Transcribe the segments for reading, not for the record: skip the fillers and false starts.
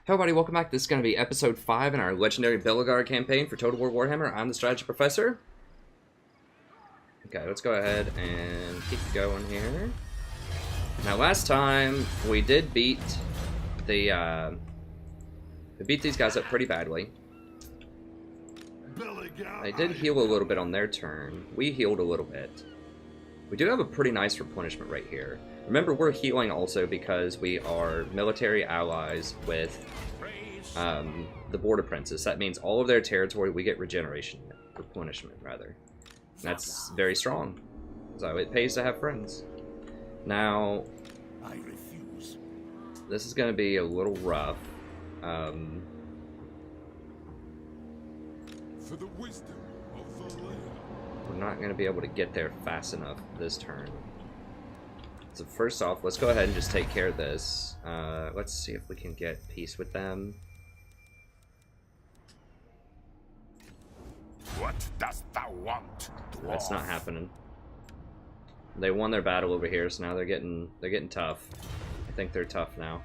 Hey everybody, welcome back. This is going to be episode 5 in our legendary Belegar campaign for Total War Warhammer. I'm the strategy professor. Okay, let's go ahead and keep going here. Now last time we did beat the we beat these guys up pretty badly. They did heal a little bit on their turn. We healed a little bit. We do have a pretty nice replenishment rate here. Remember, we're healing also because we are military allies with the Border Princes. That means all of their territory we get replenishment rather. And that's very strong. So it pays to have friends. Now, I refuse. this is going to be a little rough. For the wisdom of the land. We're not going to be able to get there fast enough this turn. So first off, let's go ahead and just take care of this. Let's see if we can get peace with them. What dost thou want, dwarf? That's not happening. They won their battle over here, so now they're getting tough. I think they're tough now.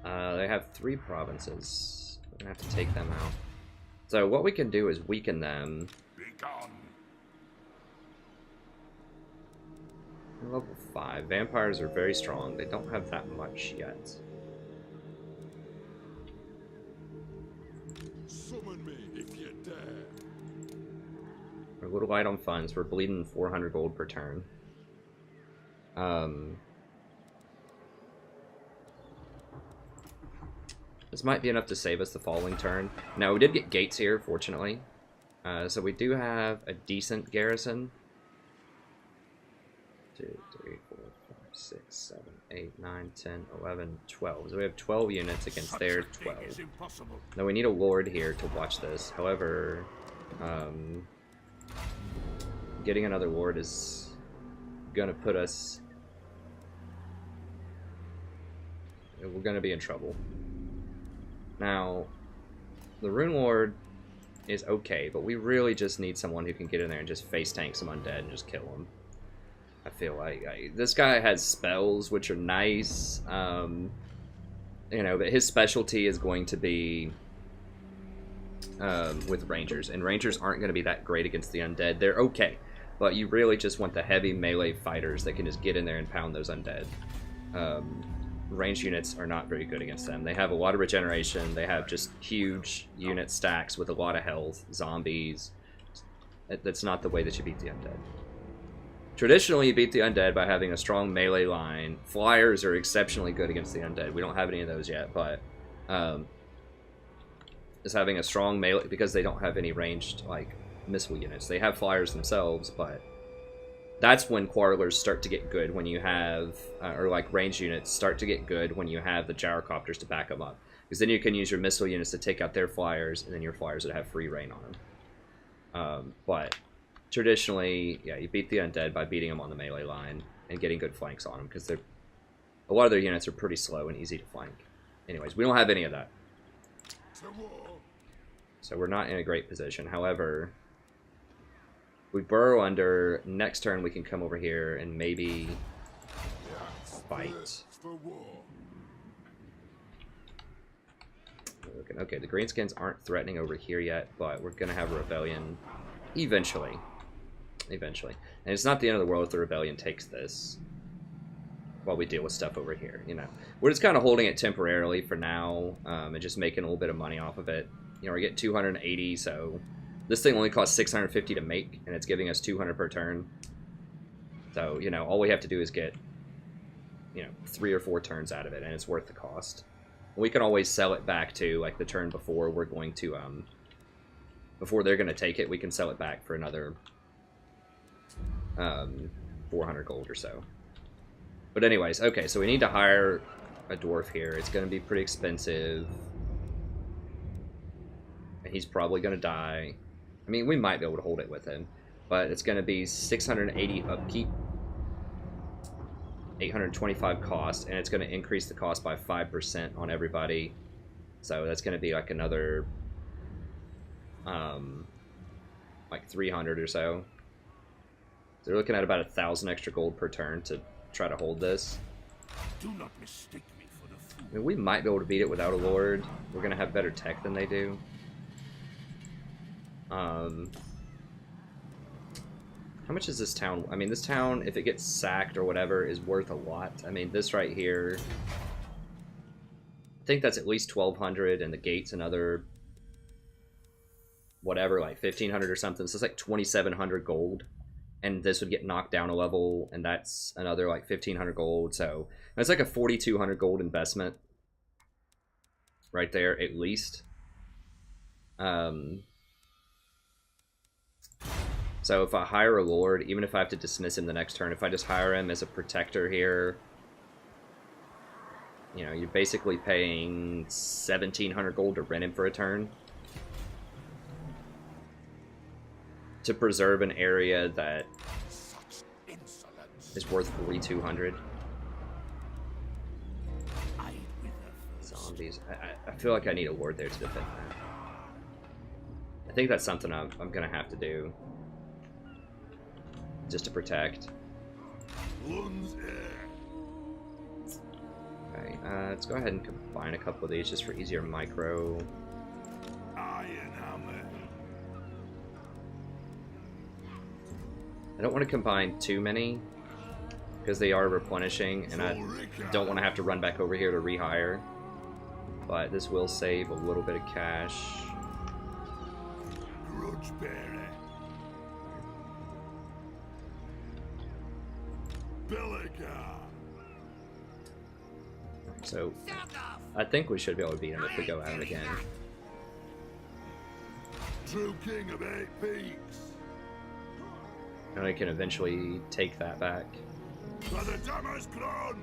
They have 3 provinces. We're gonna have to take them out. So what we can do is weaken them. Be gone. Level 5. Vampires are very strong. They don't have that much yet. Summon me if you dare. We're a little light on funds. We're bleeding 400 gold per turn. This might be enough to save us the following turn. Now, we did get gates here, fortunately. So we do have a decent garrison. 2, 3, 4, 5, 6, 7, 8, 9, 10, 11, 12. So we have 12 units against their 12. Now we need a lord here to watch this. However, getting another lord is gonna put us... We're gonna be in trouble. Now, the Rune Lord is okay, but we really just need someone who can get in there and just face tank some undead and just kill them. I feel like this guy has spells, which are nice, you know, but his specialty is going to be with Rangers, and Rangers aren't going to be that great against the undead. They're okay, but you really just want the heavy melee fighters that can just get in there and pound those undead. Ranged units are not very good against them. They have a lot of regeneration, they have just huge unit stacks with a lot of health, zombies. That's not the way that you beat the undead. Traditionally, you beat the undead by having a strong melee line. Flyers are exceptionally good against the undead. We don't have any of those yet, but is having a strong melee, because they don't have any ranged like missile units. They have flyers themselves, but that's when quarrelers start to get good, when you have, or like ranged units start to get good when you have the gyrocopters to back them up. Because then you can use your missile units to take out their flyers, and then your flyers would have free reign on them. But traditionally, yeah, you beat the undead by beating them on the melee line and getting good flanks on them, because a lot of their units are pretty slow and easy to flank. Anyways, we don't have any of that. So we're not in a great position. However, we burrow under. Next turn we can come over here and maybe fight. Okay, the greenskins aren't threatening over here yet, but we're going to have a rebellion eventually. Eventually. And it's not the end of the world if the rebellion takes this while we deal with stuff over here, you know. We're just kind of holding it temporarily for now, and just making a little bit of money off of it. You know, we're getting 280, so this thing only costs 650 to make, and it's giving us 200 per turn. So, you know, all we have to do is get, you know, 3 or 4 turns out of it, and it's worth the cost. We can always sell it back to, like, the turn before we're going to, before they're going to take it, we can sell it back for another 400 gold or so. But anyways, okay, so we need to hire a dwarf here. It's going to be pretty expensive. And he's probably going to die. I mean, we might be able to hold it with him. But it's going to be 680 upkeep, 825 cost, and it's going to increase the cost by 5% on everybody. So that's going to be like another, like 300 or so. So they're looking at about 1,000 extra gold per turn to try to hold this. Do not mistake me for the fool I mean, we might be able to beat it without a lord. We're gonna have better tech than they do. How much is this town? I mean, this town, if it gets sacked or whatever, is worth a lot. I mean, this right here, I think that's at least 1,200, and the gate's another, whatever, like 1,500 or something. So it's like 2,700 gold. And this would get knocked down a level, and that's another like 1,500 gold. So that's like a 4,200 gold investment right there, at least. So if I hire a lord, even if I have to dismiss him the next turn, if I just hire him as a protector here, you know, you're basically paying 1,700 gold to rent him for a turn. To preserve an area that is worth 4,200. Zombies. I feel like I need a lord there to defend that. I think that's something I'm gonna have to do. Just to protect. Okay, let's go ahead and combine a couple of these just for easier micro. I don't want to combine too many because they are replenishing, and I don't want to have to run back over here to rehire. But this will save a little bit of cash. Belegar. So I think we should be able to beat him if we go out again. True king of 8 peaks. And I can eventually take that back. For the Dammer's crown.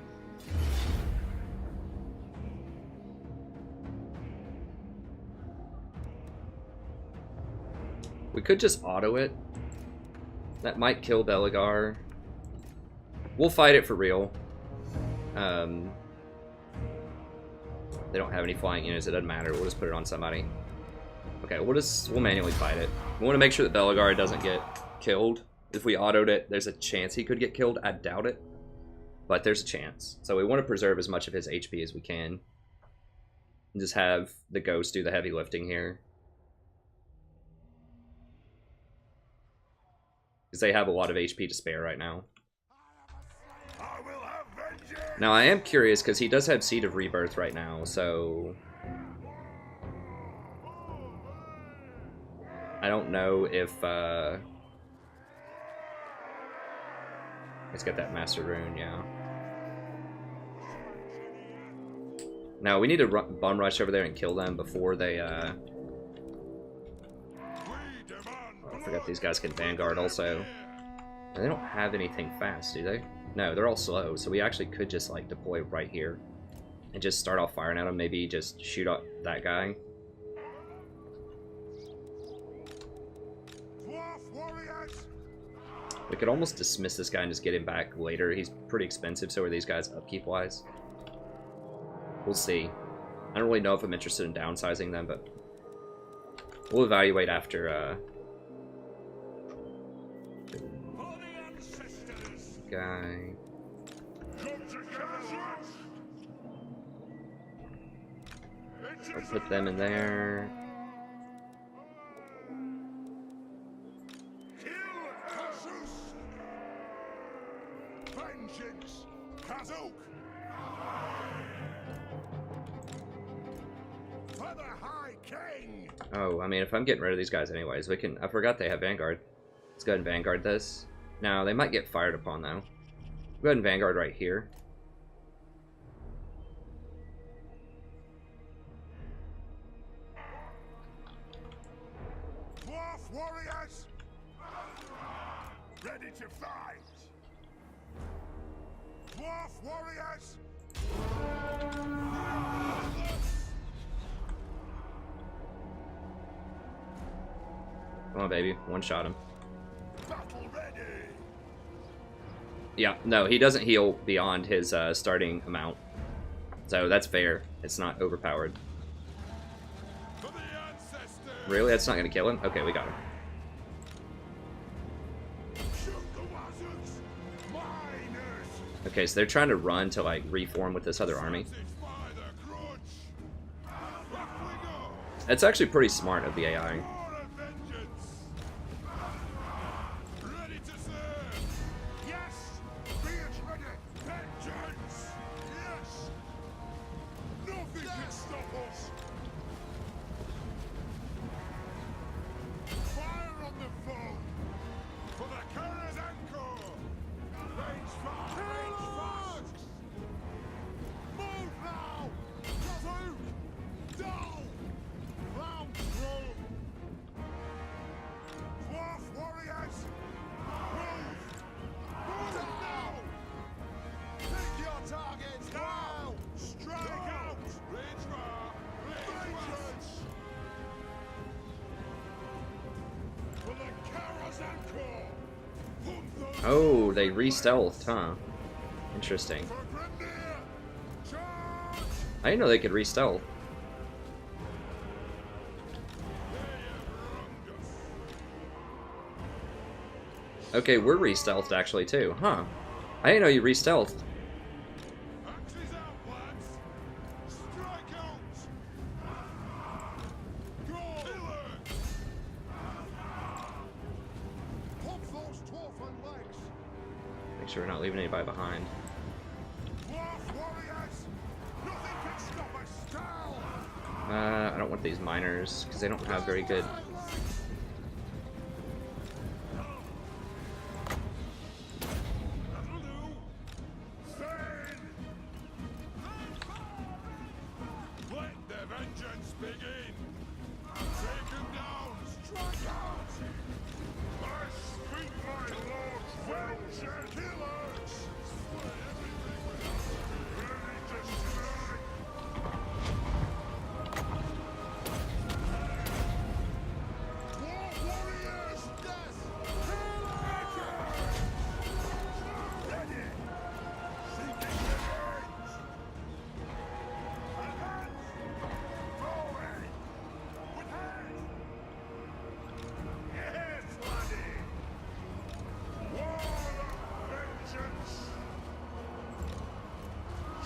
We could just auto it. That might kill Belegar. We'll fight it for real. They don't have any flying units, it doesn't matter. We'll just put it on somebody. Okay, we'll manually fight it. We want to make sure that Belegar doesn't get killed. If we autoed it, there's a chance he could get killed. I doubt it, but there's a chance. So we want to preserve as much of his HP as we can. And just have the ghost do the heavy lifting here. Because they have a lot of HP to spare right now. Now I am curious because he does have Seed of Rebirth right now, so I don't know if let's get that Master Rune, yeah. Now we need to bum rush over there and kill them before they oh, I forgot these guys can Vanguard also. They don't have anything fast, do they? No, they're all slow, so we actually could just like deploy right here and just start off firing at them. Maybe just shoot up that guy. We could almost dismiss this guy and just get him back later. He's pretty expensive, so are these guys upkeep-wise. We'll see. I don't really know if I'm interested in downsizing them, but we'll evaluate after guy. I'll put them in there. Oh, I mean, if I'm getting rid of these guys anyways, we can... I forgot they have Vanguard. Let's go ahead and Vanguard this. Now, they might get fired upon, though. Go ahead and Vanguard right here. Dwarf warriors! Ready to fight! Dwarf warriors! Come on, baby. One shot him. Battle ready! Yeah, no, he doesn't heal beyond his starting amount. So that's fair. It's not overpowered. For the ancestors! Really? That's not going to kill him? Okay, we got him. Shoot the wazooks! Miners! Okay, so they're trying to run to, like, reform with this other army. By the It's actually pretty smart of the AI. More of vengeance. Ready to serve. Yes. Be it ready. Vengeance. Yes. Nothing can stop us. Fire on the foe. For the carrier's anchor. Range fast. Range fast. Move now. Through. Down. Round through. Dwarf warriors. Move. Move now. Pick your targets now. Strike out. Range fire. Vengeance. For the carrier's anchor. Pump those Oh, they re-stealthed, huh? Interesting. for Grimnir. Charge. I didn't know they could re-stealth. Okay, we're re-stealthed actually too, huh? I didn't know you re-stealthed. Axes out, lads. Strike out. Go. Killers. Pump those dwarfen legs. Make sure we're not leaving anybody behind. Dwarf warriors. Nothing can stop us. Down. I don't want these miners because they don't have very good. That'll do. Thane. Let the vengeance begin. Take him down. Strike out. I speak my lord's vengeance. Killers. Slay everything without ready to strike. Dwarf warriors. Yes. Killers. Ready. Seeking revenge. Advance. Forward. With hands. Yes, laddie. War of vengeance.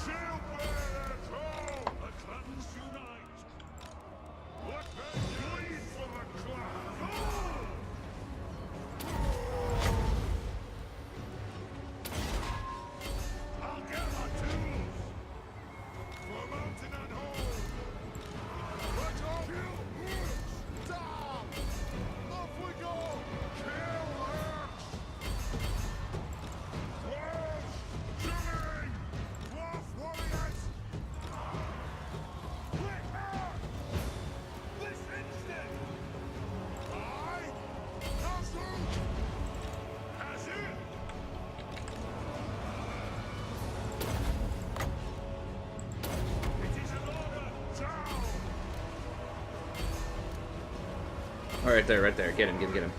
Shield bearers, all. The clans unite. Let them bleed for the clan. I'll get my tools. For mountain and hold. Let's all kill wolves. Down. Off we go. Kill orcs. Dwarves. Shooting. Dwarf warriors. Quick out. This instant. Aye. Council. As in. It is an order. Down. Oh, right there, right there. Get him, get him.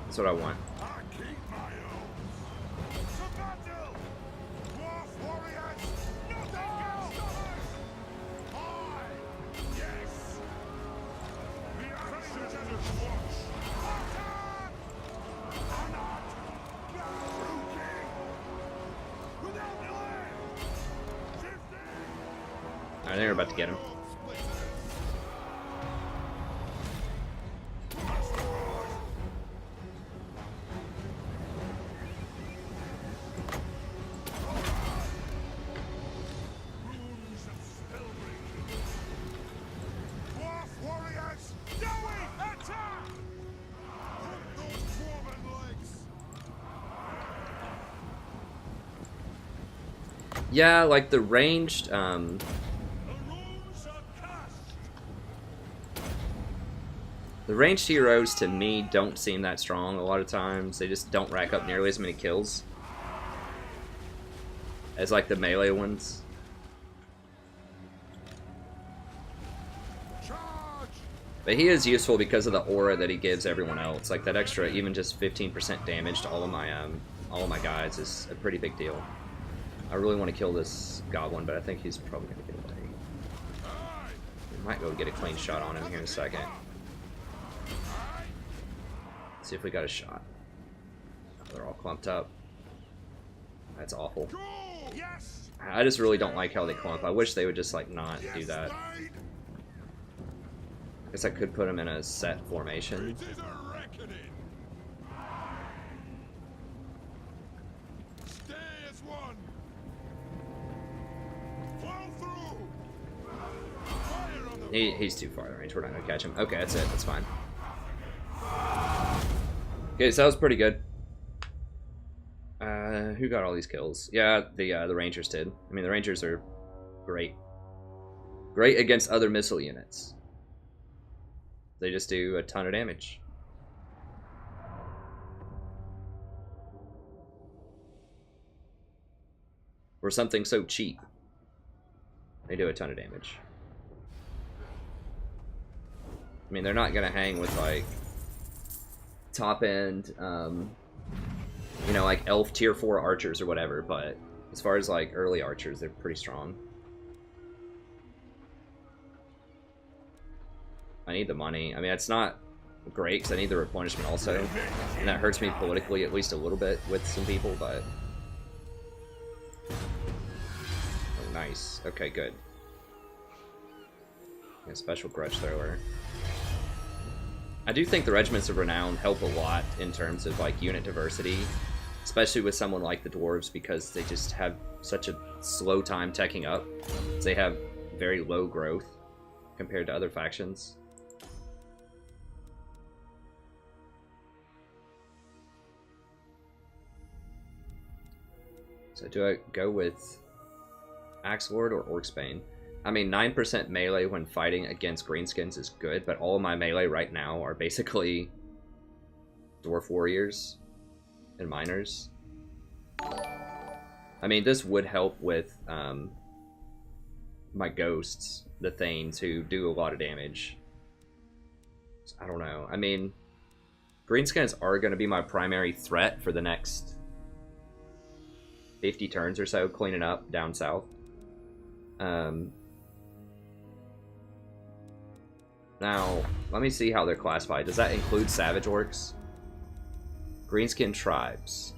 That's what I want. I keep my own. To battle! Dwarf warriors! Nothing can stop us! Aye! Yes! The ancestors watch! Attack! Cannot! True king! Without delay! Shifting! Alright, they're about to get him. Runes of spellbreak. Dwarf warriors! Dowie! Attack! Hook those dwarven legs! Yeah, like the ranged, The runes are cast! the ranged heroes to me don't seem that strong a lot of times. They just don't rack up nearly as many kills as like the melee ones. Charge! But he is useful because of the aura that he gives everyone else. Like that extra, even just 15% damage to all of my guys is a pretty big deal. I really want to kill this goblin, but I think he's probably gonna get away. Aye! We might be able to get a clean shot on him here in a second. Aye! See if we got a shot. Oh, they're all clumped up. That's awful. Go! Yes! I just really don't like how they clump. I wish they would just like not do that. Slade! Guess I could put him in a set formation. It is a reckoning. Stay as one. Fall through. Fire on the He's too far in range. We're not gonna catch him. Okay, that's it. That's fine. Okay, so that was pretty good. Who got all these kills? Yeah, the Rangers did. I mean, the Rangers are great. Great against other missile units. They just do a ton of damage. For something so cheap, they do a ton of damage. I mean, they're not gonna hang with like top end, you know, like elf tier 4 archers or whatever, but as far as like early archers, they're pretty strong. I need the money. I mean, it's not great because I need the replenishment also, and that hurts me politically at least a little bit with some people, but... Oh, nice. Okay, good. A special grudge thrower. I do think the Regiments of Renown help a lot in terms of like unit diversity, especially with someone like the Dwarves, because they just have such a slow time teching up. They have very low growth compared to other factions. So do I go with Axe Lord or Orcsbane? I mean, 9% melee when fighting against greenskins is good, but all of my melee right now are basically Dwarf Warriors and Miners. I mean, this would help with my Ghosts, the Thanes, who do a lot of damage. So, I don't know. I mean, greenskins are going to be my primary threat for the next 50 turns or so, cleaning up down south. Now, let me see how they're classified. Does that include Savage Orcs? Greenskin tribes.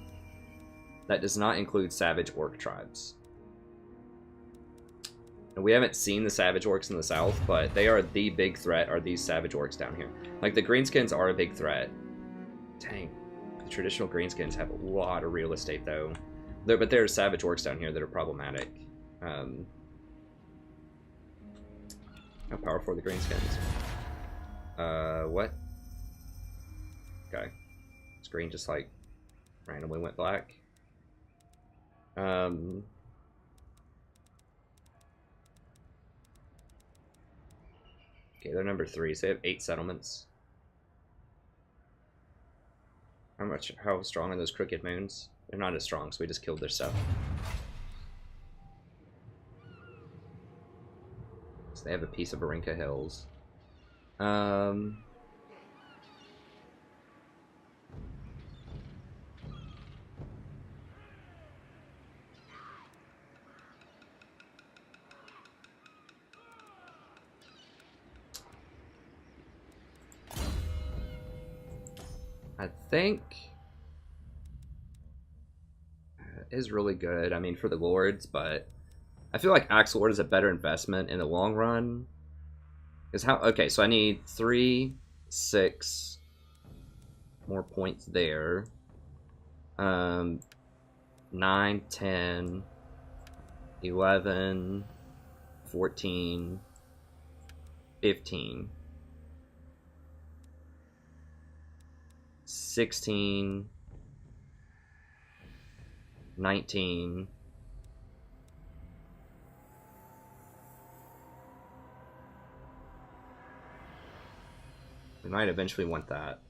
That does not include Savage Orc tribes. And we haven't seen the Savage Orcs in the south, but they are the big threat, are these Savage Orcs down here. Like, the Greenskins are a big threat. Dang. The traditional Greenskins have a lot of real estate, though. But there are Savage Orcs down here that are problematic. How powerful are the Greenskins? What? Okay. Screen just, like, randomly went black. Okay, they're number 3, so they have 8 settlements. How strong are those Crooked Moons? They're not as strong, so we just killed their stuff. So they have a piece of Barinka Hills. I think is really good. I mean, for the Lords, but I feel like Axe Lord is a better investment in the long run. Is how okay? So I need 3, 6 more points there. 9, 10, 11, 14, 15. 16, 19, we might eventually want that.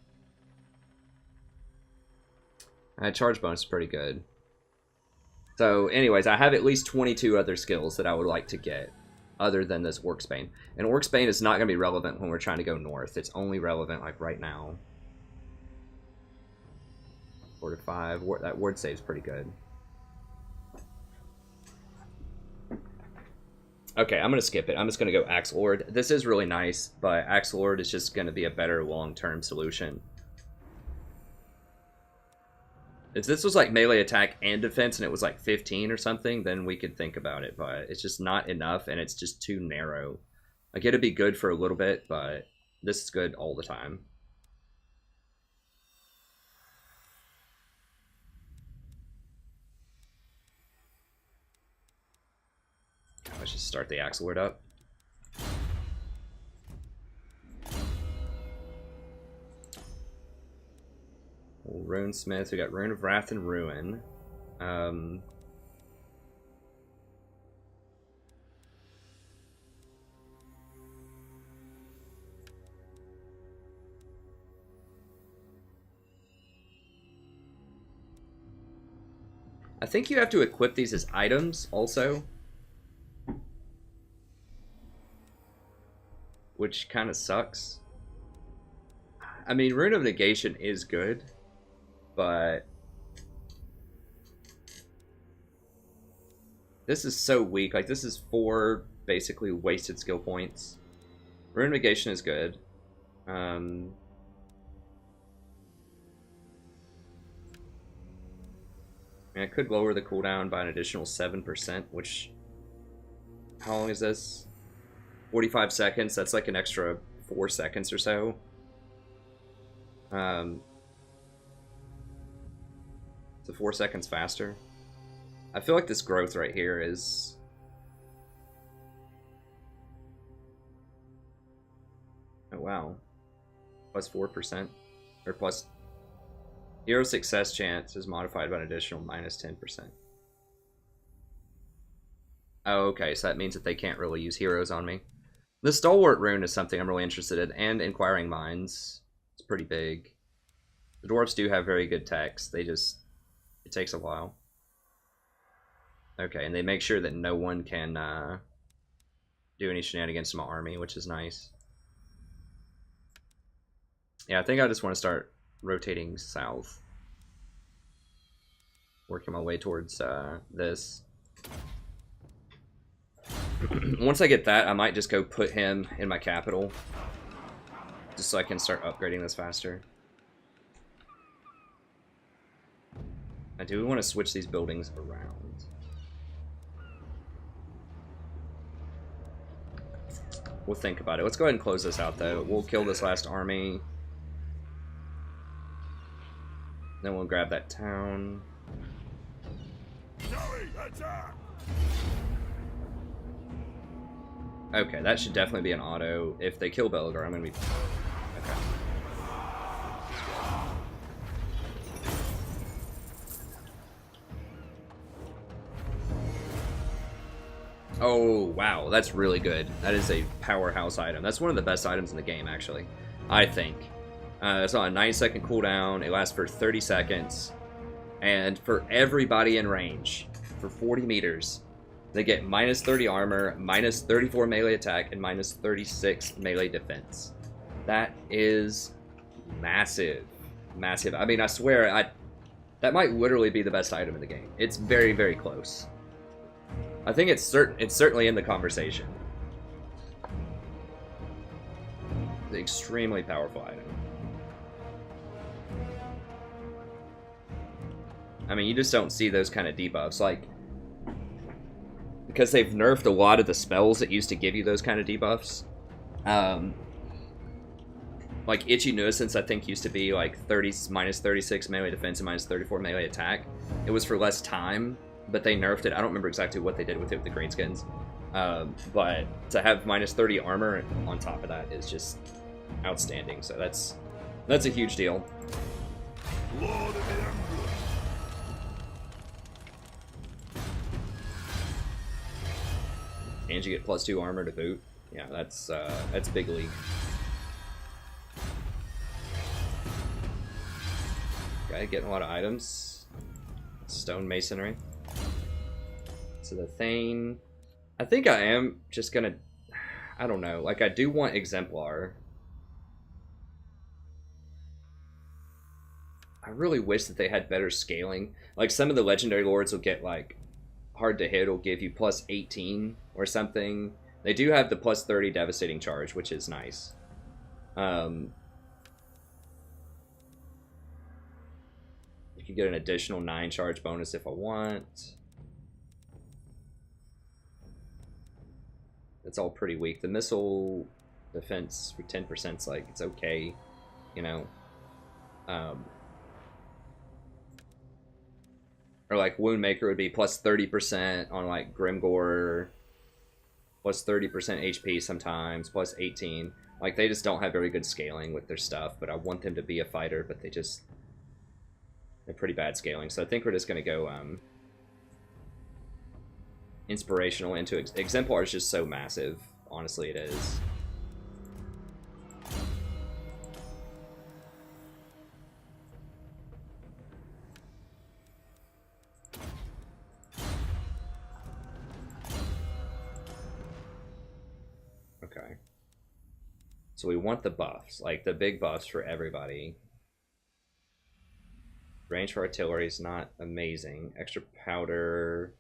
Charge bonus is pretty good. So anyways, I have at least 22 other skills that I would like to get other than this Orcsbane. And Orcsbane is not going to be relevant when we're trying to go north. It's only relevant like right now. 4 to 5. That ward save's pretty good. Okay, I'm going to skip it. I'm just going to go Axe Lord. This is really nice, but Axe Lord is just going to be a better long-term solution. If this was like melee attack and defense and it was like 15 or something, then we could think about it, but it's just not enough and it's just too narrow. Like, it'd be good for a little bit, but This is good all the time. Let's just start the Axe Lord up. Runesmith, we got Rune of Wrath and Ruin. I think you have to equip these as items also, which kind of sucks. I mean, Rune of Negation is good, but this is so weak. Like, this is 4 basically wasted skill points. Rune of Negation is good. I could lower the cooldown by an additional 7%, which... How long is this? 45 seconds. That's like an extra 4 seconds or so. So 4 seconds faster. I feel like this growth right here is... Oh, wow. Plus 4%. Or plus... Hero success chance is modified by an additional minus 10%. Oh, okay, so that means that they can't really use heroes on me. The Stalwart rune is something I'm really interested in, and Inquiring Minds. It's pretty big. The dwarves do have very good techs, they just... It takes a while. Okay, and they make sure that no one can do any shenanigans to my army, which is nice. Yeah, I think I just want to start rotating south. Working my way towards this. Once I get that, I might just go put him in my capital. Just so I can start upgrading this faster. I do want to switch these buildings around. We'll think about it. Let's go ahead and close this out, though. We'll kill this last army. Then we'll grab that town. Okay, that should definitely be an auto. If they kill Belegar, I'm gonna be... Okay. Oh, wow, that's really good. That is a powerhouse item. That's one of the best items in the game, actually. I think. It's on a 9-second cooldown. It lasts for 30 seconds. And for everybody in range, for 40 meters, they get minus 30 armor, minus 34 melee attack, and minus 36 melee defense. That is massive. Massive. I mean, I swear, that might literally be the best item in the game. It's very, very close. I think it's certainly in the conversation. The extremely powerful item. I mean, you just don't see those kind of debuffs, like, because they've nerfed a lot of the spells that used to give you those kind of debuffs. Like, Itchy Nuisance, I think, used to be, like, minus 36 melee defense and minus 34 melee attack. It was for less time, but they nerfed it. I don't remember exactly what they did with it with the greenskins. But to have minus 30 armor on top of that is just outstanding. So that's a huge deal. And you get plus 2 armor to boot. Yeah, that's big league. Okay, getting a lot of items. Stone masonry. So the Thane. I think I am just gonna... I don't know. Like, I do want Exemplar. I really wish that they had better scaling. Like, some of the Legendary Lords will get, like, hard to hit will give you plus 18 or something. They do have the plus 30 devastating charge, which is nice. You can get an additional 9 charge bonus if I want. It's all pretty weak. The missile Defense for 10% is like, it's okay, you know. Or like Woundmaker would be plus 30% on like Grimgore, plus 30% HP sometimes, plus 18. Like, they just don't have very good scaling with their stuff, but I want them to be a fighter, but they're pretty bad scaling. So I think we're just going to go inspirational into Exemplar is just so massive. Honestly, it is. Okay. So we want the buffs, like the big buffs for everybody. Range for artillery is not amazing. Extra powder.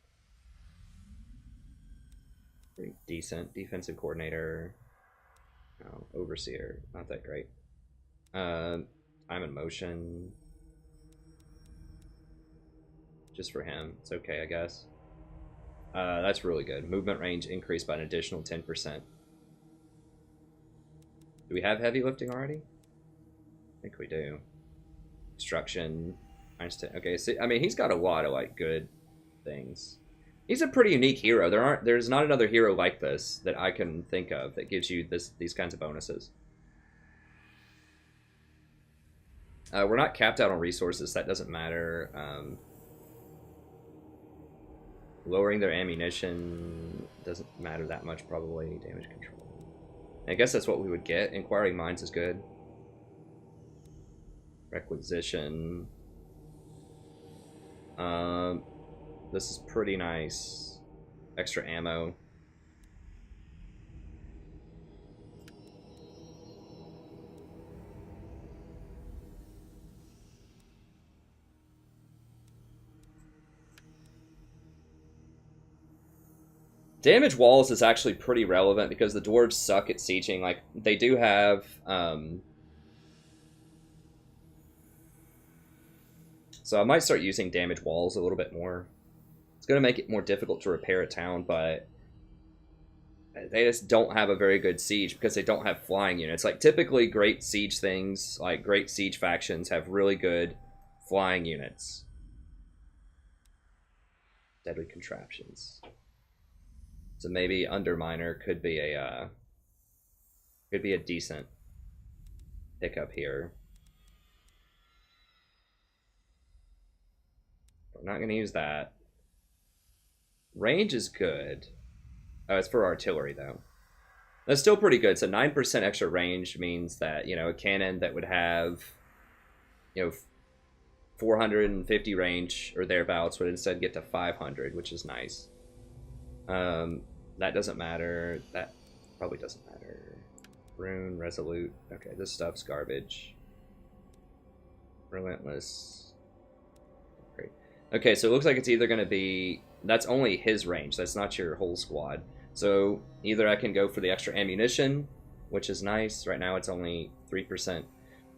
Pretty decent. Defensive coordinator. Oh, overseer. Not that great. Time and motion. Just for him. It's okay, I guess. That's really good. Movement range increased by an additional 10%. Do we have heavy lifting already? I think we do. Construction. Okay, so, I mean, he's got a lot of, like, good things. He's a pretty unique hero. There's not another hero like this that I can think of that gives you these kinds of bonuses. We're not capped out on resources. That doesn't matter. Lowering their ammunition doesn't matter that much, probably. Damage control. I guess that's what we would get. Inquiring Minds is good. Requisition. This is pretty nice. Extra ammo. Damage walls is actually pretty relevant because the dwarves suck at sieging. Like, they do have, so I might start using damage walls a little bit more. It's going to make it more difficult to repair a town, but they just don't have a very good siege because they don't have flying units. Like, typically great siege things, like great siege factions, have really good flying units. Deadly contraptions. So maybe Underminer could be a decent pickup here. We're not going to use that. Range is good. Oh, it's for artillery, though. That's still pretty good. So 9% extra range means that, you know, a cannon that would have, you know, 450 range or thereabouts would instead get to 500, which is nice. That doesn't matter. That probably doesn't matter. Rune, Resolute. Okay, this stuff's garbage. Relentless. Great. Okay, so it looks like it's either going to be... That's only his range. That's not your whole squad. So either I can go for the extra ammunition, which is nice. Right now it's only 3%.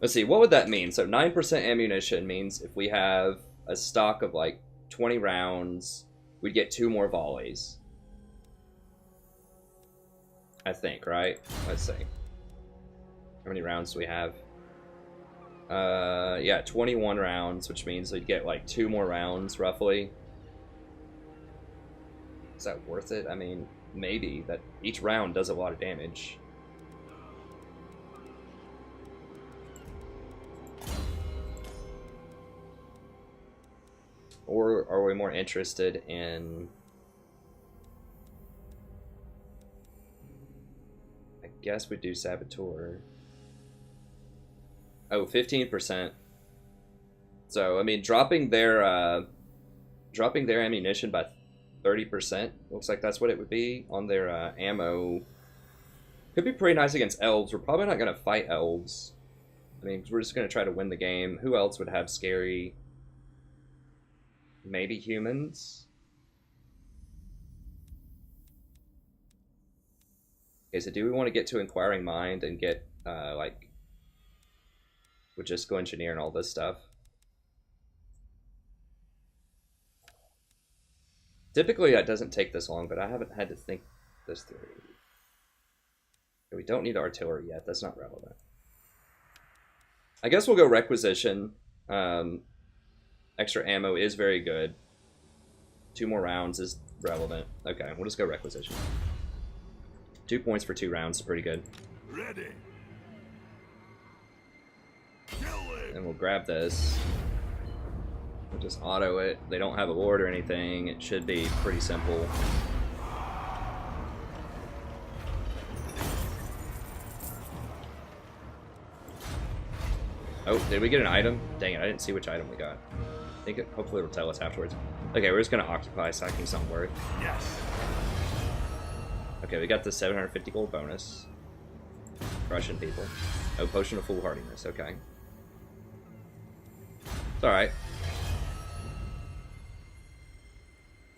Let's see, what would that mean? So 9% ammunition means if we have a stock of like 20 rounds, we'd get 2 more volleys. I think, right? Let's see. How many rounds do we have? Yeah, 21 rounds, which means we'd get like 2 more rounds, roughly. Is that worth it? I mean, maybe. That each round does a lot of damage. Or are we more interested in... I guess we'd do Saboteur. Oh, 15%. So, I mean, dropping their ammunition by 30%. Looks like that's what it would be on their ammo. Could be pretty nice against elves. We're probably not going to fight elves. I mean, we're just going to try to win the game. Who else would have scary... Maybe humans? Okay, so do we want to get to Inquiring Mind and get, like... With just go Engineer and all this stuff? Typically, that doesn't take this long, but I haven't had to think this through. We don't need artillery yet. That's not relevant. I guess we'll go requisition. Extra ammo is very good. 2 more rounds is relevant. Okay, we'll just go requisition. 2 points for 2 rounds is pretty good. Ready. And we'll grab this. We'll just auto it. They don't have a lord or anything. It should be pretty simple. Oh, did we get an item? Dang it, I didn't see which item we got. I think hopefully it'll tell us afterwards. Okay, we're just gonna occupy, sacking something worth. Yes. Okay, we got the 750 gold bonus. Crushing people. Oh, potion of foolhardiness, okay. It's alright.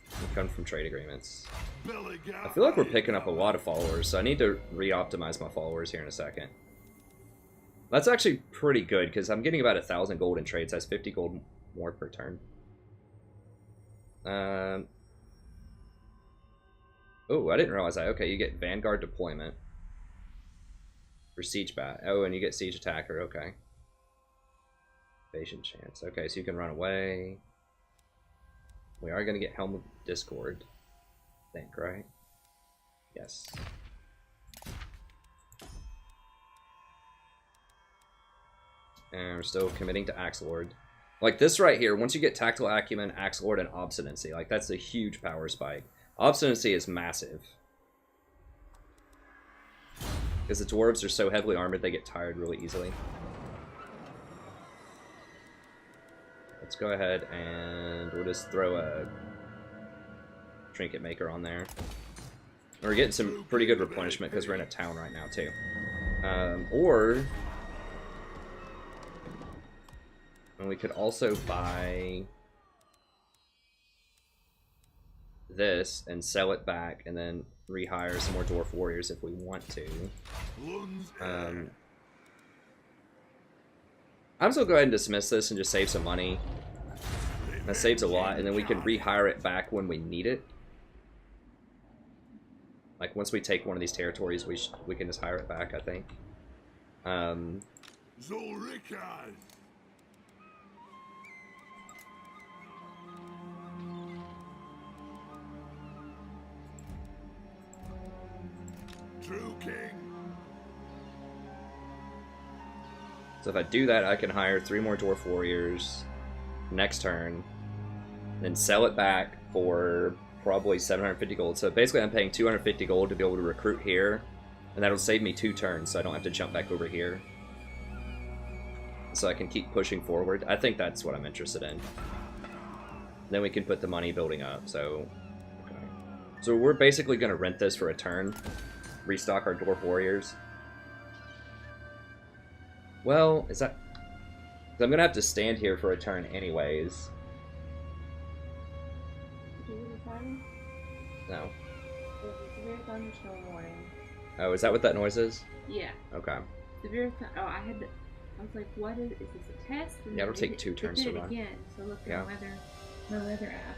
We come from trade agreements. Belegar. I feel like we're picking up a lot of followers, so I need to re-optimize my followers here in a second. That's actually pretty good, because I'm getting about 1,000 gold in trades. That's 50 gold more per turn. Oh, I didn't realize that. Okay, you get Vanguard deployment. For siege bat. Oh, and you get siege attacker, okay. Evasion chance. Okay, so you can run away. We are going to get Helm of Discord. I think, right? Yes. And we're still committing to Axe Lord. Like this right here, once you get Tactical Acumen, Axe Lord, and Obstinacy, like that's a huge power spike. Obstinacy is massive. Because the dwarves are so heavily armored, they get tired really easily. Let's go ahead and we'll just throw a Trinket Maker on there. And we're getting some pretty good replenishment because we're in a town right now too. And we could also buy this and sell it back and then rehire some more Dwarf Warriors if we want to. I'm still go ahead and dismiss this and just save some money. That saves a lot, and then we can rehire it back when we need it. Like once we take one of these territories, we can just hire it back, I think. True King. So if I do that, I can hire 3 more Dwarf Warriors next turn, then sell it back for probably 750 gold. So basically I'm paying 250 gold to be able to recruit here, and that'll save me 2 turns so I don't have to jump back over here. So I can keep pushing forward. I think that's what I'm interested in. Then we can put the money building up, so... Okay. So we're basically going to rent this for a turn. Restock our Dwarf Warriors. Well, is that... I'm going to have to stand here for a turn anyways. No. Severe thunderstorm warning. Oh, is that what that noise is? Yeah. Okay. Severe I was like, what is this a test? And yeah, it'll take 2 turns to run. Again. So look at my weather app.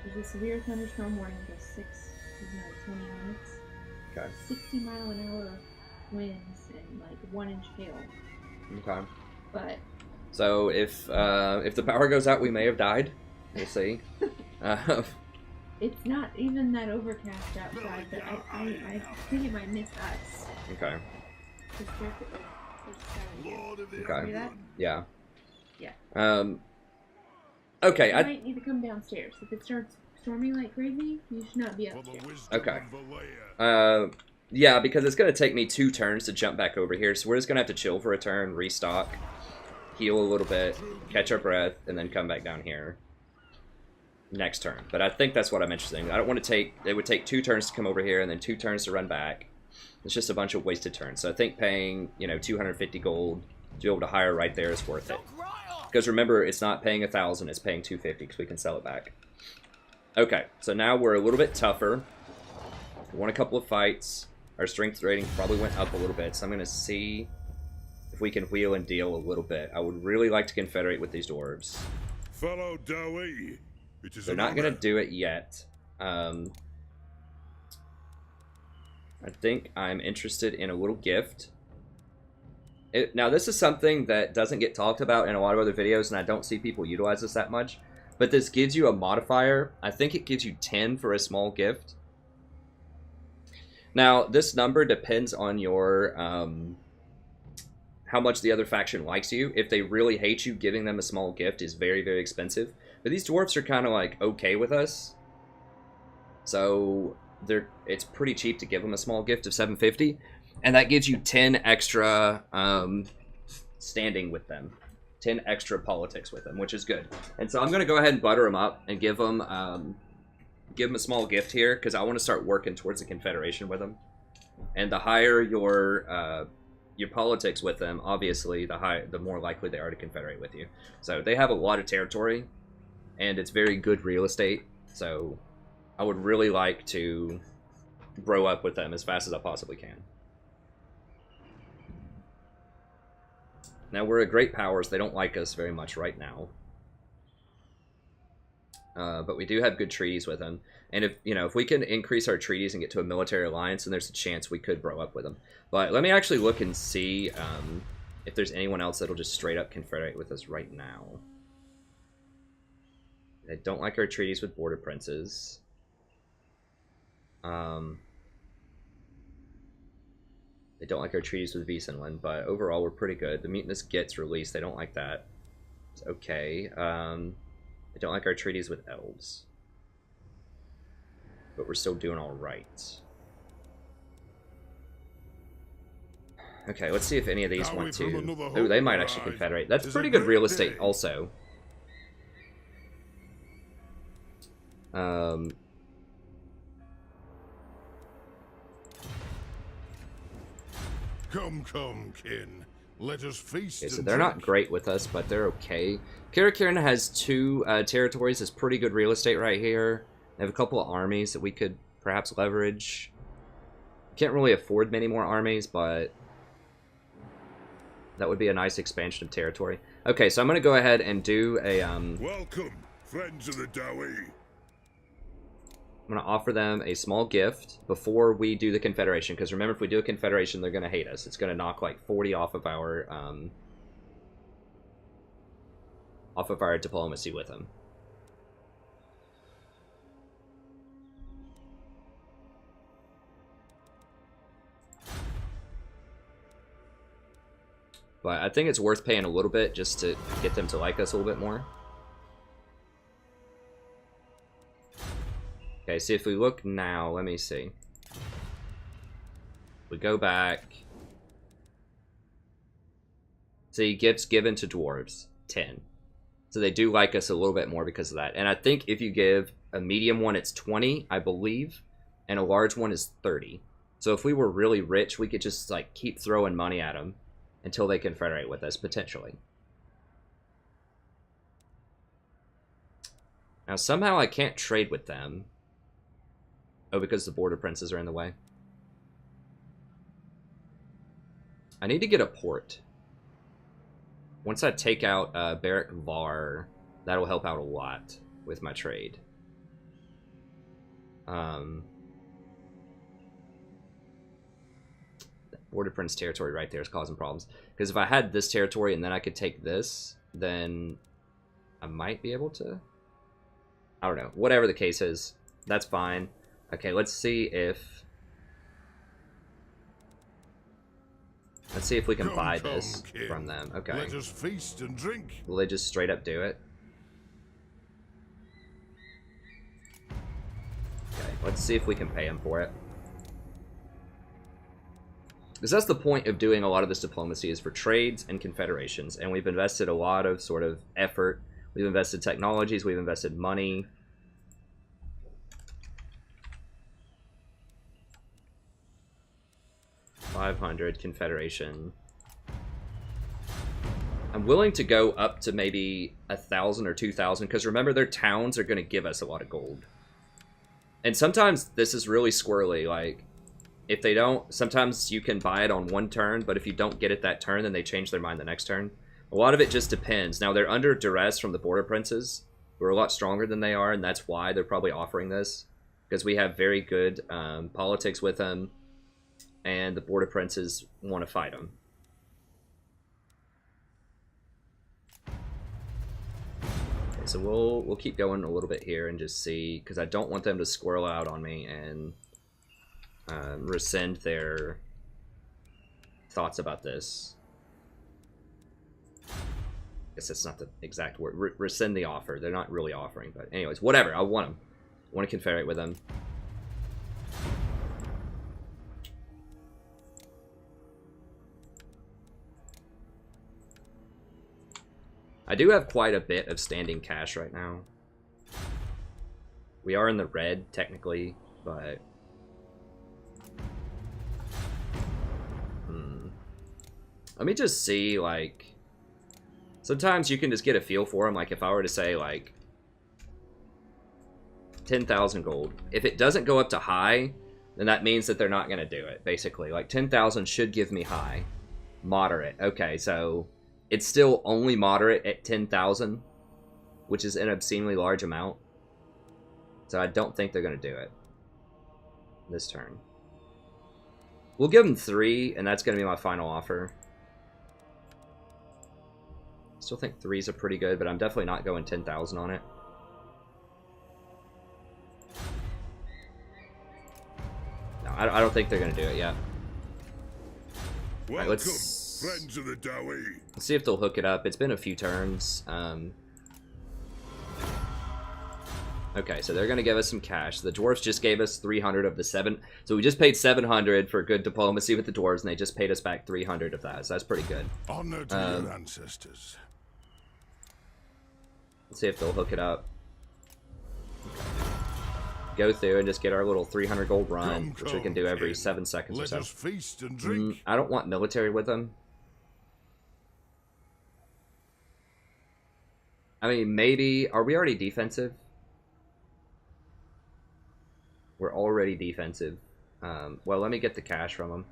There's a severe thunderstorm warning for 20 minutes. Okay. 60-mile-an-hour winds and like 1-inch hail. Okay. But so if the power goes out, we may have died. We'll see. It's not even that overcast outside, but I think it might miss us. Okay. Okay. See that? Yeah. Yeah. Okay. I might need to come downstairs. If it starts storming like crazy, you should not be upstairs. Okay. Yeah, because it's going to take me 2 turns to jump back over here, so we're just going to have to chill for a turn, restock, heal a little bit, catch our breath, and then come back down here next turn. But I think that's what I'm interested in. I don't want to take... It would take 2 turns to come over here and then 2 turns to run back. It's just a bunch of wasted turns. So I think paying, 250 gold to be able to hire right there is worth it. Because remember, it's not paying 1,000, it's paying 250 because we can sell it back. Okay, so now we're a little bit tougher. We won a couple of fights. Our strength rating probably went up a little bit, so I'm going to see if we can wheel and deal a little bit. I would really like to confederate with these dwarves. Follow Dowie. They're not going to do it yet. I think I'm interested in a little gift. Now, this is something that doesn't get talked about in a lot of other videos, and I don't see people utilize this that much. But this gives you a modifier. I think it gives you 10 for a small gift. Now, this number depends on your how much the other faction likes you. If they really hate you, giving them a small gift is very, very expensive. But these dwarfs are kind of like okay with us. So it's pretty cheap to give them a small gift of 750. And that gives you 10 extra standing with them. 10 extra politics with them, which is good. And so I'm going to go ahead and butter them up and give them a small gift here, because I want to start working towards a confederation with them. And the higher your politics with them, obviously, the more likely they are to confederate with you. So they have a lot of territory, and it's very good real estate. So I would really like to grow up with them as fast as I possibly can. Now, we're a great powers. They don't like us very much right now. But we do have good treaties with them. And if we can increase our treaties and get to a military alliance, then there's a chance we could grow up with them. But let me actually look and see if there's anyone else that'll just straight up confederate with us right now. They don't like our treaties with border princes. They don't like our treaties with Wiesenland, but overall we're pretty good. The mutinous gets released. They don't like that. It's okay. They don't like our treaties with elves. But we're still doing alright. Okay, let's see if any of these want to... Oh, they might actually confederate. That's pretty good real estate also. Come, kin. Let us feast. Okay, so they're not great with us, but they're okay. Karakiran has 2 territories. It's pretty good real estate right here. They have a couple of armies that we could perhaps leverage. Can't really afford many more armies, but that would be a nice expansion of territory. Okay, so I'm going to go ahead and do a... Welcome, friends of the Dowie. I'm going to offer them a small gift before we do the confederation, because remember, if we do a confederation, they're going to hate us. It's going to knock like 40 off of our diplomacy with them. But I think it's worth paying a little bit just to get them to like us a little bit more. Okay, see if we look now, let me see. We go back. See, gifts given to dwarves, 10. So they do like us a little bit more because of that. And I think if you give a medium one, it's 20, I believe. And a large one is 30. So if we were really rich, we could just like keep throwing money at them until they confederate with us, potentially. Now somehow I can't trade with them. Oh, because the border princes are in the way. I need to get a port. Once I take out Barrack Var, that'll help out a lot with my trade. Border prince territory right there is causing problems. Because if I had this territory and then I could take this, then I might be able to. I don't know. Whatever the case is, that's fine. Okay, let's see if we can buy this from them. Okay. Let us feast and drink. Will they just straight up do it? Okay, let's see if we can pay them for it. Because that's the point of doing a lot of this diplomacy, is for trades and confederations. And we've invested a lot of sort of effort. We've invested technologies, we've invested money. $500 confederation. I'm willing to go up to maybe 1,000 or 2,000, because remember, their towns are going to give us a lot of gold. And sometimes this is really squirrely. Like, if they don't, sometimes you can buy it on one turn, but if you don't get it that turn, then they change their mind the next turn. A lot of it just depends. Now, they're under duress from the border princes, who are a lot stronger than they are, and that's why they're probably offering this, because we have very good politics with them. and the Border Princes want to fight them. Okay, so we'll keep going a little bit here and just see, because I don't want them to squirrel out on me and rescind their thoughts about this. I guess that's not the exact word. Rescind the offer. They're not really offering, but anyways, whatever. I want them. I want to confederate with them. I do have quite a bit of standing cash right now. We are in the red, technically, but... Let me just see, like... Sometimes you can just get a feel for them. Like, if I were to say, like... 10,000 gold. If it doesn't go up to high, then that means that they're not going to do it, basically. Like, 10,000 should give me high. Moderate. Okay, so... It's still only moderate at 10,000, which is an obscenely large amount. So I don't think they're going to do it this turn. We'll give them 3, and that's going to be my final offer. Still think 3s are pretty good, but I'm definitely not going 10,000 on it. No, I don't think they're going to do it yet. Welcome, right, let's... friends of the Dowie. Let's see if they'll hook it up. It's been a few turns. Okay, so they're going to give us some cash. The dwarves just gave us 300 of the 7. So we just paid 700 for good diplomacy with the dwarves, and they just paid us back 300 of that. So that's pretty good. Honor to your ancestors. Let's see if they'll hook it up. Go through and just get our little 300 gold run, which we can do every 7 seconds or so. Let us feast and drink. I don't want military with them. I mean, maybe... Are we already defensive? We're already defensive. Well, let me get the cash from them.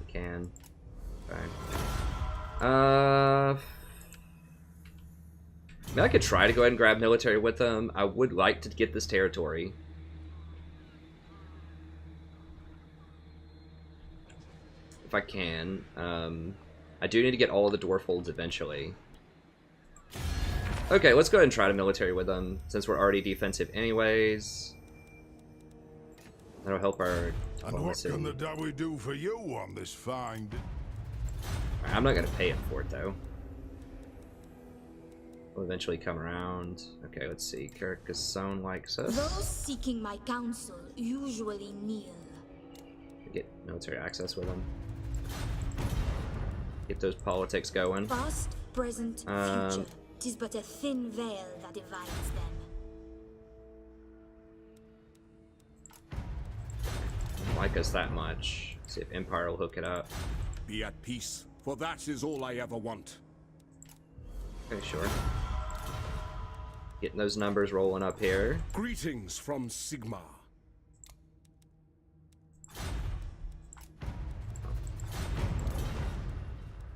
We can. Okay. I mean, I could try to go ahead and grab military with them. I would like to get this territory. If I can. I do need to get all of the dwarf holds eventually. Okay, let's go ahead and try to military with them, since we're already defensive anyways. That'll help our diplomacy. And what can the Dowie do for you on this fine day? I'm not going to pay him for it, though. We'll eventually come around. Okay, let's see. Garrison likes us. Those seeking my counsel usually kneel. Get military access with them. Get those politics going. Past, present, future. 'Tis but a thin veil that divides them. Don't like us that much. See if Empire will hook it up. Be at peace, for that is all I ever want. Okay, sure. Getting those numbers rolling up here. Greetings from Sigmar.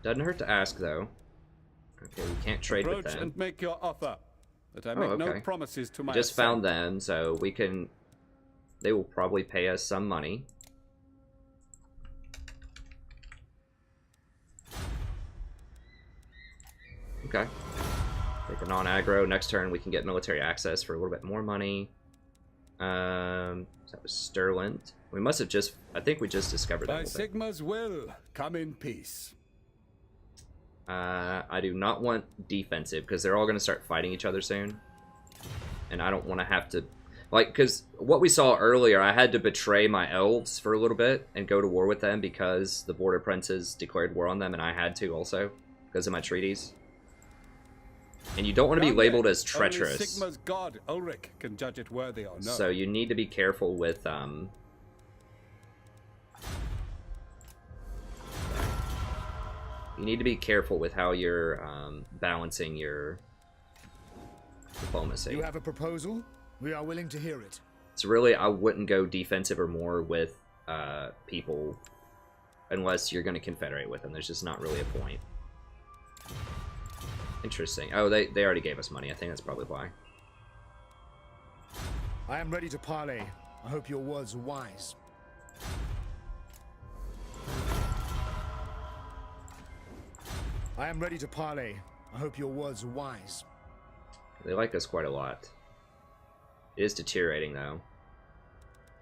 Doesn't hurt to ask, though. Okay, we can't trade with Approach them. and make your offer, but I make no promises to my We just assent. found them, so we can... They will probably pay us some money. Okay. Take a non-aggro. Next turn, we can get military access for a little bit more money. So that was Sterling. We must have just... I think we just discovered By that. Sigma's will, come in peace. I do not want defensive, because they're all going to start fighting each other soon. And I don't want to have to... Like, because what we saw earlier, I had to betray my elves for a little bit and go to war with them because the Border Princes declared war on them, and I had to also, because of my treaties. And you don't want to be labeled as treacherous. Only Sigma's god, Ulrich, can judge it worthy or not. So you need to be careful with, you need to be careful with how you're, balancing your diplomacy. You have a proposal? We are willing to hear it. So really, I wouldn't go defensive or more with, people unless you're going to confederate with them. There's just not really a point. Interesting. Oh, they already gave us money. I think that's probably why. I am ready to parley. I hope your words are wise. I am ready to parley. I hope your words are wise. They like us quite a lot. It is deteriorating though.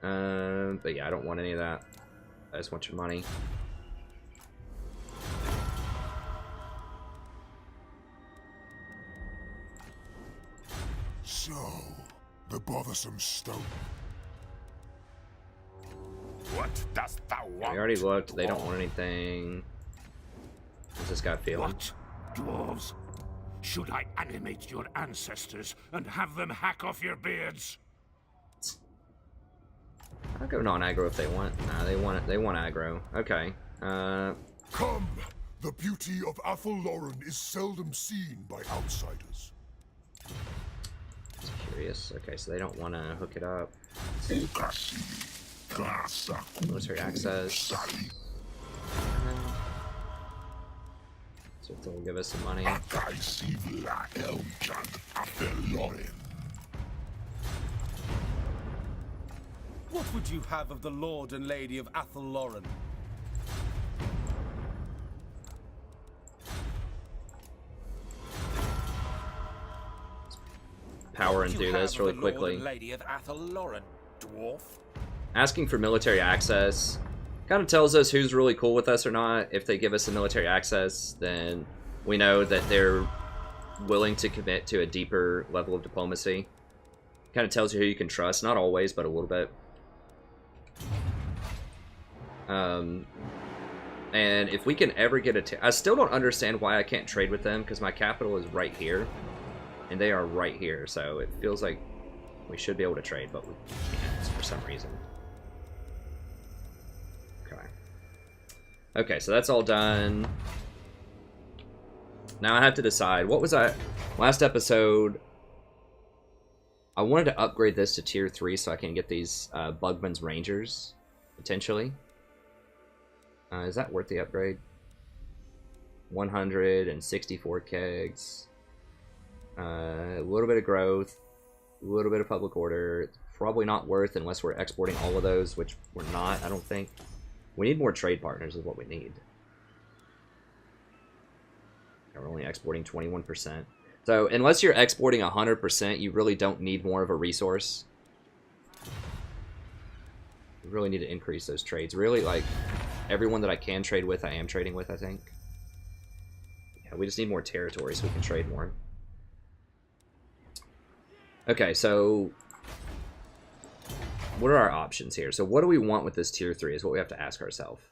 But yeah, I don't want any of that. I just want your money. So, the bothersome stone. What dost thou want? We already looked. They don't want anything. What's this guy feeling? What, dwarves? Should I animate your ancestors and have them hack off your beards? I'll go non-aggro if they want. Nah, they want it. They want aggro. Okay. Come! The beauty of Athelloren is seldom seen by outsiders. Just curious. Okay, so they don't want to hook it up. Military access. So they'll give us some money. What would you have of the Lord and Lady of Athelloren? Power and do this really quickly. Lady of Athelloren, dwarf. Asking for military access kind of tells us who's really cool with us or not. If they give us the military access, then we know that they're willing to commit to a deeper level of diplomacy. Kind of tells you who you can trust. Not always, but a little bit. And if we can ever get I still don't understand why I can't trade with them, because my capital is right here and they are right here, so it feels like we should be able to trade, but we can't for some reason. Okay, so that's all done. Now I have to decide, what was last episode I wanted to upgrade this to tier 3 so I can get these Bugman's Rangers potentially. Is that worth the upgrade? 164 kegs. A little bit of growth. A little bit of public order. It's probably not worth unless we're exporting all of those, which we're not, I don't think. We need more trade partners is what we need. We're only exporting 21%. So unless you're exporting 100%, you really don't need more of a resource. You really need to increase those trades. Really, like, everyone that I can trade with, I am trading with, I think. Yeah, we just need more territory so we can trade more. Okay, so what are our options here? So what do we want with this tier 3 is what we have to ask ourselves.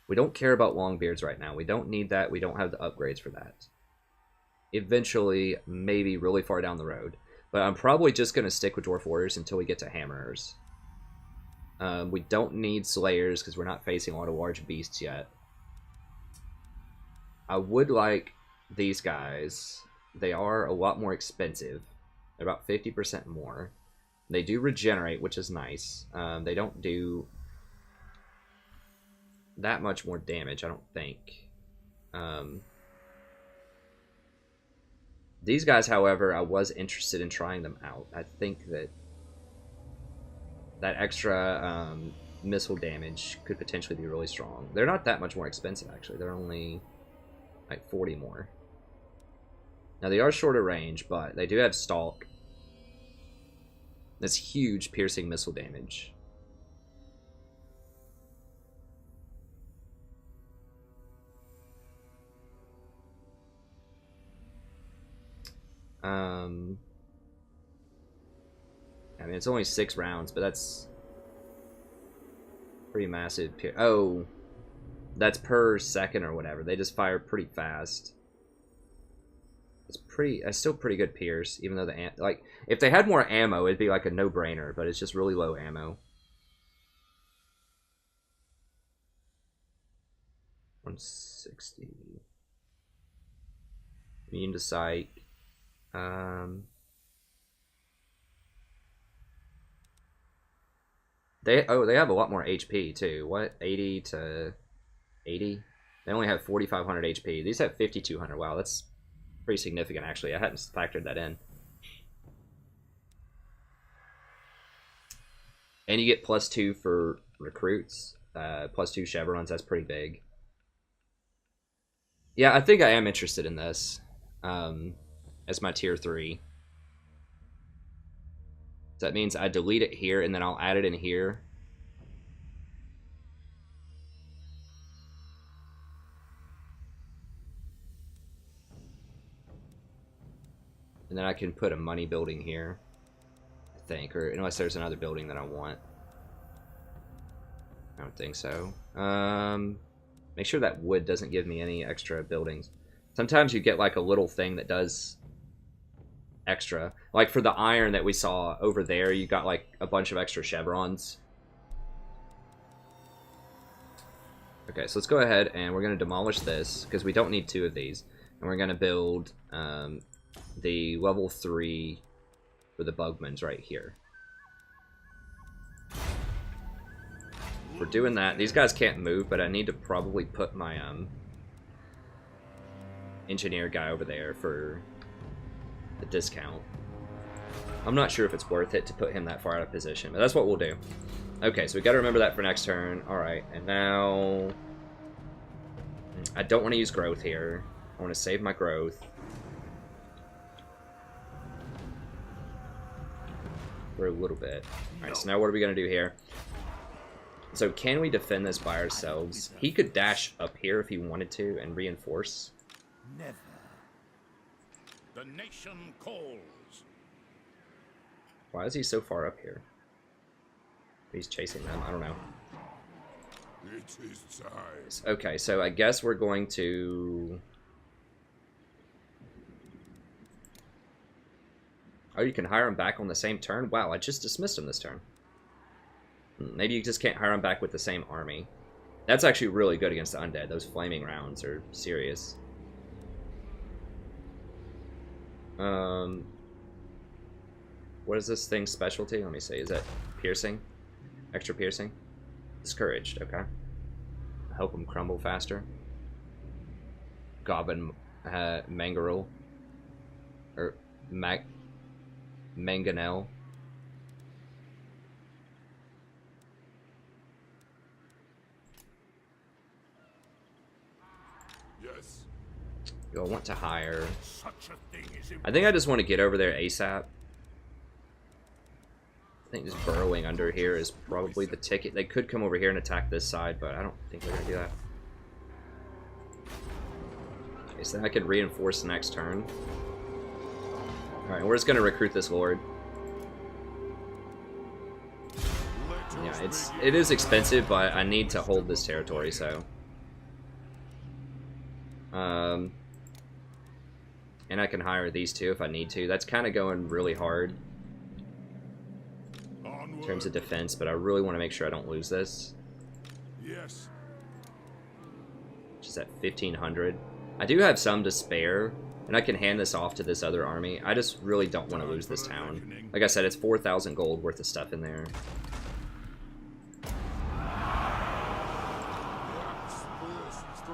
We don't care about Longbeards right now. We don't need that. We don't have the upgrades for that. Eventually, maybe really far down the road. But I'm probably just going to stick with Dwarf Warriors until we get to Hammerers. We don't need Slayers because we're not facing a lot of large beasts yet. I would like these guys. They are a lot more expensive. They're about 50% more. They do regenerate, which is nice. They don't do that much more damage, I don't think. These guys, however, I was interested in trying them out. I think that extra missile damage could potentially be really strong. They're not that much more expensive, actually. They're only like 40 more. Now, they are shorter range, but they do have stalk. That's huge piercing missile damage. I mean, it's only 6 rounds, but that's pretty massive. Oh, that's per second or whatever. They just fire pretty fast. It's still pretty good pierce, even though like if they had more ammo, it'd be like a no-brainer, but it's just really low ammo. 160. Immune to psych. They have a lot more HP too. What, 80 to 80? They only have 4,500 HP. These have 5,200. Wow, that's pretty significant actually. I hadn't factored that in. And you get +2 for recruits, +2 chevrons. That's pretty big. Yeah, I think I am interested in this as my tier 3. So that means I delete it here, and then I'll add it in here. And then I can put a money building here, I think, or unless there's another building that I want. I don't think so. Make sure that wood doesn't give me any extra buildings. Sometimes you get like a little thing that does extra. Like for the iron that we saw over there, you got like a bunch of extra chevrons. Okay, so let's go ahead and we're going to demolish this because we don't need 2 of these. And we're going to build the level 3 for the bugmans right here. We're doing that. These guys can't move, but I need to probably put my engineer guy over there for the discount. I'm not sure if it's worth it to put him that far out of position, but that's what we'll do. Okay, so we got to remember that for next turn. Alright, and now I don't want to use growth here. I want to save my growth for a little bit. Alright, so now what are we going to do here? So can we defend this by ourselves? He could dash up here if he wanted to and reinforce. Never. The nation calls. Why is he so far up here? He's chasing them. I don't know. It is time. Okay, so I guess we're going to... Oh, you can hire him back on the same turn? Wow, I just dismissed him this turn. Maybe you just can't hire him back with the same army. That's actually really good against the undead. Those flaming rounds are serious. What is this thing's specialty? Let me see. Is that piercing? Extra piercing? Discouraged, okay. Help him crumble faster. Goblin Mangarul. Or Manganel. Yes. You'll want to hire. Such a thing is I think I just want to get over there ASAP. I think just burrowing under here is probably the ticket. They could come over here and attack this side, but I don't think they're going to do that. Okay, so then I can reinforce next turn. Alright, we're just going to recruit this lord. Yeah, it is expensive, but I need to hold this territory, so... and I can hire these two if I need to. That's kind of going really hard in terms of defense, but I really want to make sure I don't lose this. Yes. Which is at 1,500. I do have some to spare, and I can hand this off to this other army. I just really don't want to lose this town. Like I said, it's 4,000 gold worth of stuff in there.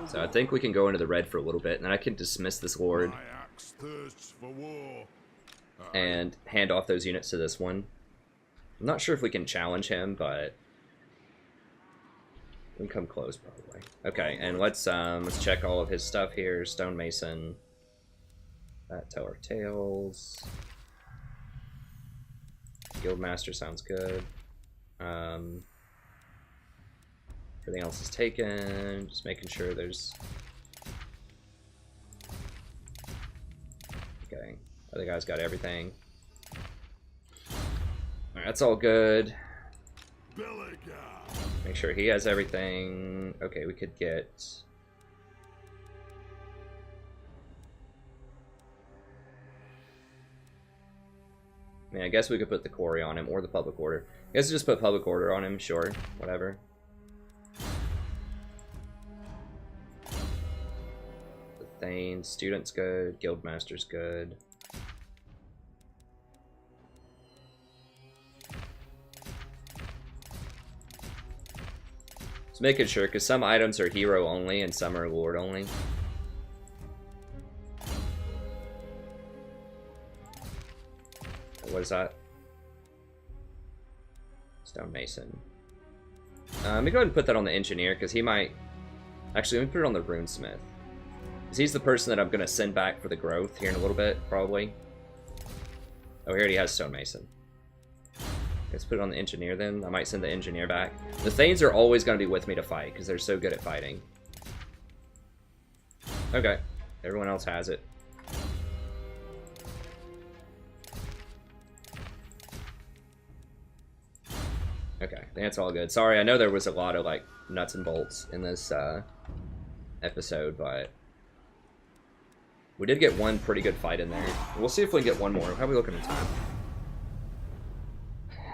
So I think we can go into the red for a little bit, and then I can dismiss this lord Thirsts for war. and hand off those units to this one. I'm not sure if we can challenge him, but we can come close probably. Okay, and let's check all of his stuff here. Stonemason, that Teller of Tales, Guildmaster sounds good. Everything else is taken. Just making sure there's... Okay, other guy's got everything. Alright, that's all good. Belegar. Make sure he has everything. Okay, we could get... I mean, I guess we could put the quarry on him, or the public order. I guess just put public order on him, sure, whatever. The Thane, student's good, guildmaster's good. Just making sure, because some items are hero only and some are lord only. What is that? Stonemason. Let me go ahead and put that on the engineer, because he might... Actually, let me put it on the runesmith. He's the person that I'm going to send back for the growth here in a little bit, probably. Oh, he already has stonemason. Let's put it on the engineer then. I might send the engineer back. The Thanes are always going to be with me to fight, because they're so good at fighting. Okay. Everyone else has it. Okay, I think that's all good. Sorry, I know there was a lot of, like, nuts and bolts in this episode, but we did get one pretty good fight in there. We'll see if we can get one more. How are we looking at time?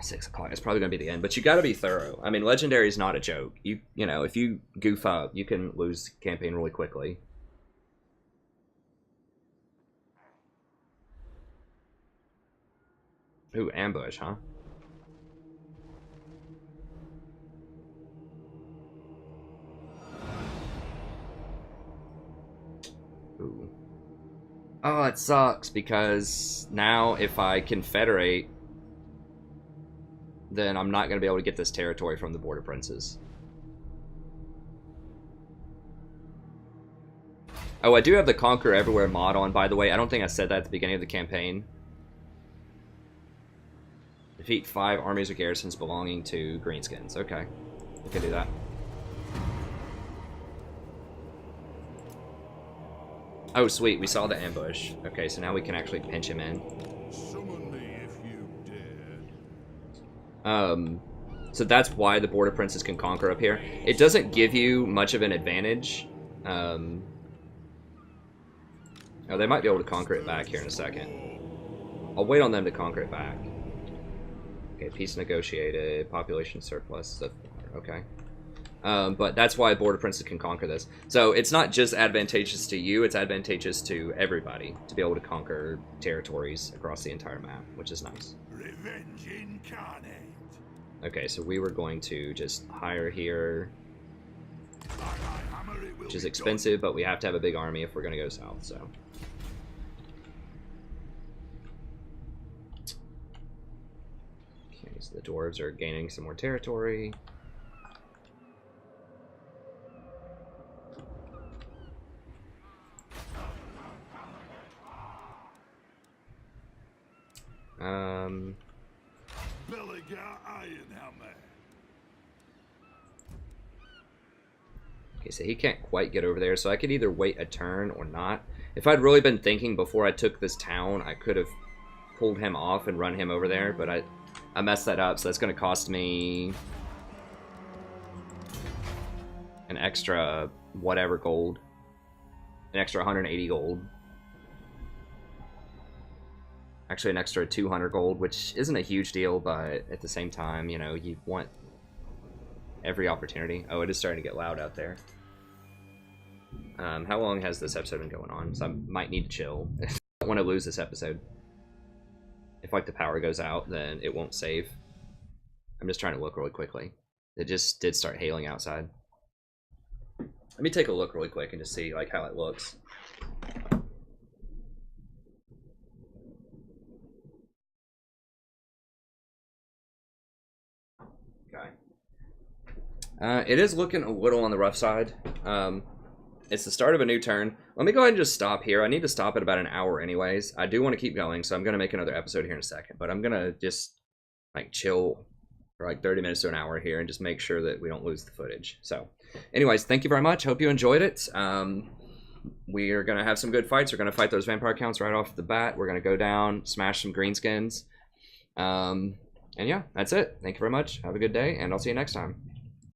6 o'clock. It's probably going to be the end, but you got to be thorough. I mean, Legendary is not a joke. You know, if you goof up, you can lose the campaign really quickly. Ooh, ambush, huh? Ooh. Oh, it sucks because now if I confederate, then I'm not going to be able to get this territory from the Border Princes. Oh, I do have the Conquer Everywhere mod on, by the way. I don't think I said that at the beginning of the campaign. Defeat 5 armies or garrisons belonging to Greenskins. Okay, we can do that. Oh, sweet, we saw the ambush. Okay, so now we can actually pinch him in. Summon me if you dare. So that's why the Border Princes can conquer up here. It doesn't give you much of an advantage. Oh, they might be able to conquer it back here in a second. I'll wait on them to conquer it back. Okay, peace negotiated, population surplus. Okay. But that's why Border Princes can conquer this. So it's not just advantageous to you, it's advantageous to everybody to be able to conquer territories across the entire map, which is nice. Revenge incarnate. Okay, so we were going to just hire here, which is expensive, but we have to have a big army if we're going to go south, so. Okay, so the dwarves are gaining some more territory. Belegar Ironhammer. Okay, so he can't quite get over there, so I could either wait a turn or not. If I'd really been thinking before I took this town, I could have pulled him off and run him over there, but I messed that up, so that's going to cost me an extra whatever gold. An extra 180 gold. Actually, an extra 200 gold, which isn't a huge deal, but at the same time, you know, you want every opportunity. Oh, it is starting to get loud out there. How long has this episode been going on? So I might need to chill. I don't want to lose this episode. If, like, the power goes out, then it won't save. I'm just trying to look really quickly. It just did start hailing outside. Let me take a look really quick and just see, like, how it looks. It is looking a little on the rough side. It's the start of a new turn. Let me go ahead and just stop here. I need to stop at about an hour anyways. I do want to keep going, so I'm going to make another episode here in a second. But I'm going to just, like, chill for like 30 minutes to an hour here and just make sure that we don't lose the footage. So, anyways, thank you very much. Hope you enjoyed it. We are going to have some good fights. We're going to fight those vampire counts right off the bat. We're going to go down, smash some greenskins. And yeah, that's it. Thank you very much. Have a good day, and I'll see you next time.